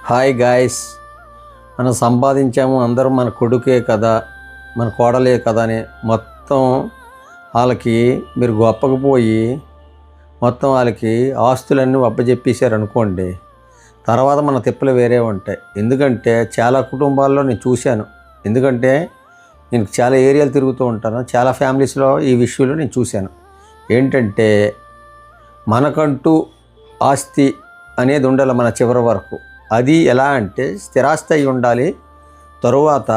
Hi guys, మనం సంపాదించాము అందరూ మన కొడుకే కదా, మన కోడలే కదా అని మొత్తం వాళ్ళకి మీరు గొప్పకపోయి మొత్తం వాళ్ళకి ఆస్తులన్నీ అప్పచెప్పేశారు అనుకోండి, తర్వాత మన తిప్పలు వేరే ఉంటాయి. ఎందుకంటే చాలా కుటుంబాల్లో నేను చూశాను. ఎందుకంటే నేను చాలా ఏరియాలు తిరుగుతూ ఉంటాను, చాలా ఫ్యామిలీస్లో ఈ విషయంలో నేను చూశాను. ఏంటంటే మనకంటూ ఆస్తి అనేది ఉండాలి మన చివరి వరకు. అది ఎలా అంటే స్థిరాస్తి అయి ఉండాలి. తరువాత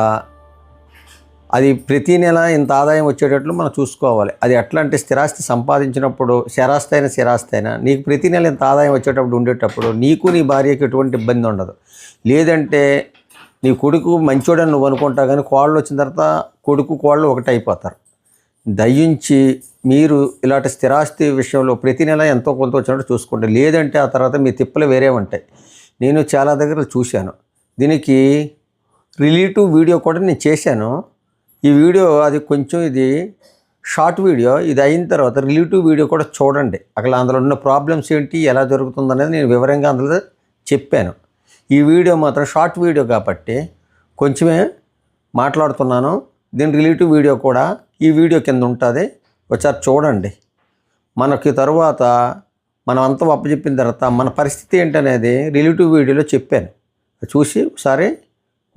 అది ప్రతీ నెల ఇంత ఆదాయం వచ్చేటట్లు మనం చూసుకోవాలి. అది ఎట్లా అంటే స్థిరాస్తి సంపాదించినప్పుడు స్థిరాస్తి అయినా నీకు ప్రతీ నెల ఇంత ఆదాయం వచ్చేటప్పుడు ఉండేటప్పుడు నీకు నీ భార్యకి ఎటువంటి ఇబ్బంది ఉండదు. లేదంటే నీ కొడుకు మంచోడని నువ్వు అనుకుంటావు, కానీ కోళ్ళు వచ్చిన తర్వాత కొడుకు కోళ్ళు ఒకటి అయిపోతారు. దయించి మీరు ఇలాంటి స్థిరాస్తి విషయంలో ప్రతి నెల ఎంతో కొంత వచ్చినట్టు చూసుకోండి. లేదంటే ఆ తర్వాత మీ తిప్పలు వేరే ఉంటాయి. నేను చాలా దగ్గర చూశాను. దీనికి రిలేటివ్ వీడియో కూడా నేను చేశాను. ఈ వీడియో అది కొంచెం ఇది షార్ట్ వీడియో. ఇది అయిన తర్వాత రిలేటివ్ వీడియో కూడా చూడండి. అక్కడ అందులో ఉన్న ప్రాబ్లమ్స్ ఏంటి, ఎలా జరుగుతుందనేది నేను వివరంగా అందులో చెప్పాను. ఈ వీడియో మాత్రం షార్ట్ వీడియో కాబట్టి కొంచెమే మాట్లాడుతున్నాను. దీని రిలేటివ్ వీడియో కూడా ఈ వీడియో కింద ఉంటుంది, ఒకసారి చూడండి. మనకి తరువాత మనం అంతా అప్పచెప్పిన తర్వాత మన పరిస్థితి ఏంటనేది రిలేటివ్ వీడియోలో చెప్పాను. చూసి ఒకసారి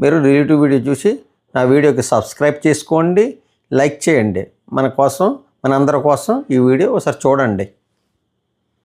మీరు రిలేటివ్ వీడియో చూసి నా వీడియోకి సబ్స్క్రైబ్ చేసుకోండి, లైక్ చేయండి. మన కోసం, మన అందరి కోసం ఈ వీడియో ఒకసారి చూడండి.